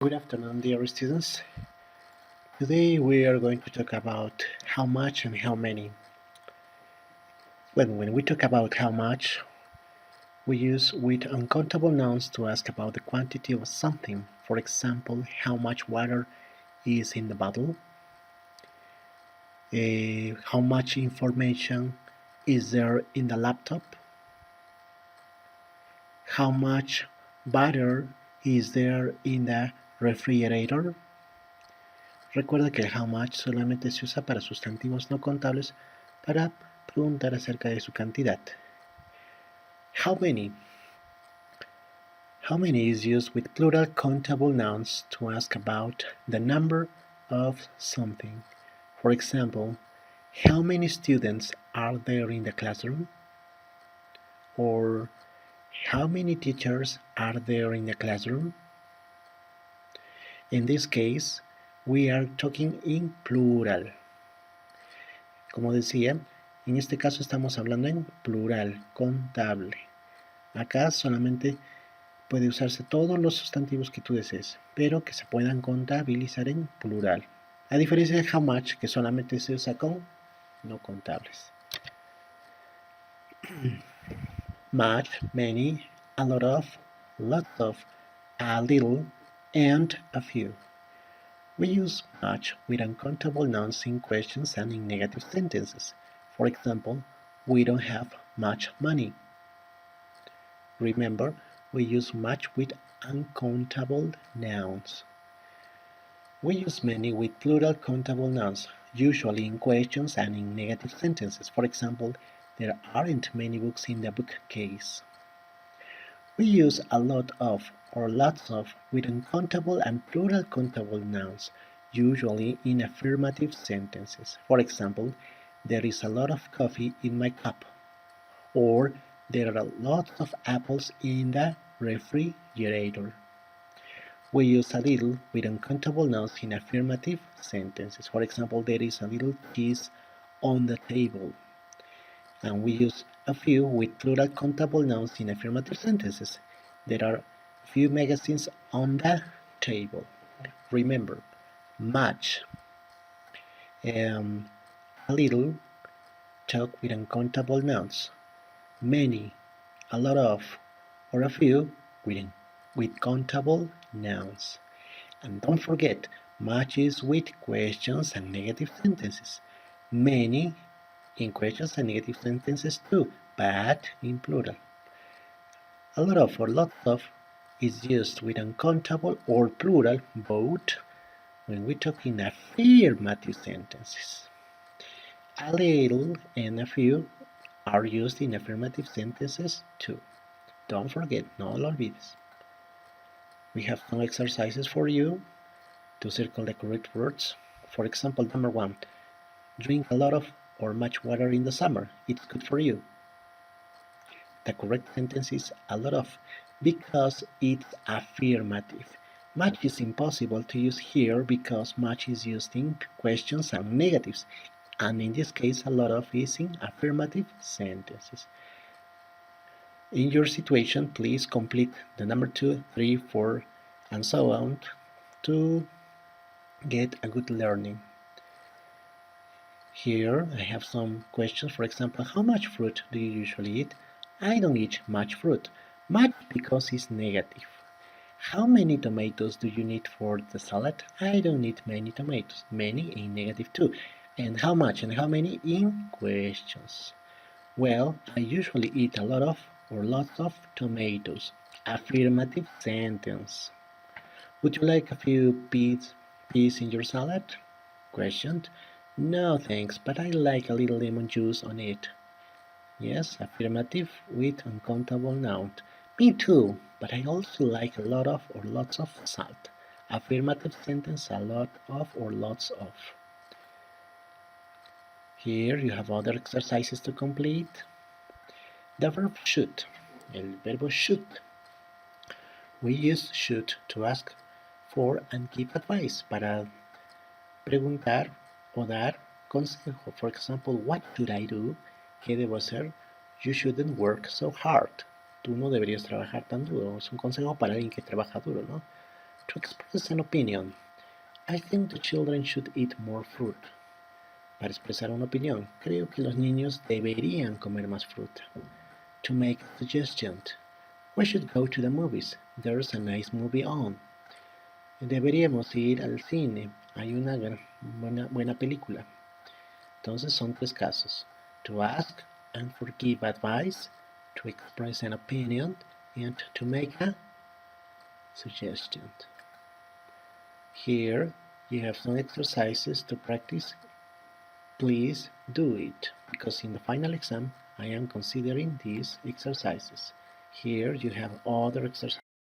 Good afternoon, dear students. Today we are going to talk about how much and how many. When we talk about how much, we use with uncountable nouns to ask about the quantity of something. For example, how much water is in the bottle, how much information is there in the laptop, how much butter is there in the refrigerator. Recuerda que el how much solamente se usa para sustantivos no contables para preguntar acerca de su cantidad. How many? How many is used with plural countable nouns to ask about the number of something. For example, how many students are there in the classroom? Or how many teachers are there in the classroom? In this case, we are talking in plural. Como decía, en este caso estamos hablando en plural, contable. Acá solamente puede usarse todos los sustantivos que tú desees, pero que se puedan contabilizar en plural. A diferencia de how much, que solamente se usa con no contables. Much, many, a lot of, lots of, a little, and a few. We use much with uncountable nouns in questions and in negative sentences. For example, we don't have much money. Remember, we use much with uncountable nouns. We use many with plural countable nouns, usually in questions and in negative sentences. For example, there aren't many books in the bookcase. We use a lot of or lots of with uncountable and plural countable nouns, usually in affirmative sentences. For example, there is a lot of coffee in my cup. Or there are lots of apples in the refrigerator. We use a little with uncountable nouns in affirmative sentences. For example, there is a little cheese on the table. And we use a few with plural countable nouns in affirmative sentences. There are a few magazines on the table. Remember, much, a little, talk with uncountable nouns. Many, a lot of, or a few with countable nouns. And don't forget, much is with questions and negative sentences. Many in questions and negative sentences too, but in plural. A lot of or lots of is used with uncountable or plural both when we talk in affirmative sentences. A little and a few are used in affirmative sentences too. Don't forget, no lo olvides. We have some exercises for you to circle the correct words. For example, number 1, drink a lot of or much water in the summer. It's good for you. The correct sentence is a lot of because it's affirmative. Much is impossible to use here because much is used in questions and negatives. And in this case, a lot of is in affirmative sentences. In your situation, please complete the number 2, 3, 4, and so on to get a good learning. Here I have some questions. For example, how much fruit do you usually eat? I don't eat much fruit. Much because it's negative. How many tomatoes do you need for the salad? I don't need many tomatoes. Many in negative too. And how much and how many in questions? Well, I usually eat a lot of or lots of tomatoes. Affirmative sentence. Would you like a few peas in your salad? Questioned. No thanks, but I like a little lemon juice on it. Yes, affirmative with uncountable noun. Me too, but I also like a lot of or lots of salt. Affirmative sentence, a lot of or lots of. Here you have other exercises to complete. The verb should, el verbo should. We use should to ask for and give advice, para preguntar o dar consejo. For example, what should I do? ¿Qué debo hacer? You shouldn't work so hard. Tú no deberías trabajar tan duro. Es un consejo para alguien que trabaja duro, ¿no? To express an opinion. I think the children should eat more fruit. Para expresar una opinión, creo que los niños deberían comer más fruta. To make a suggestion. We should go to the movies. There's a nice movie on. Deberíamos ir al cine. Hay una buena película. Entonces son tres casos. To ask and for give advice, to express an opinion, and to make a suggestion. Here you have some exercises to practice. Please do it, because in the final exam I am considering these exercises. Here you have other exercises.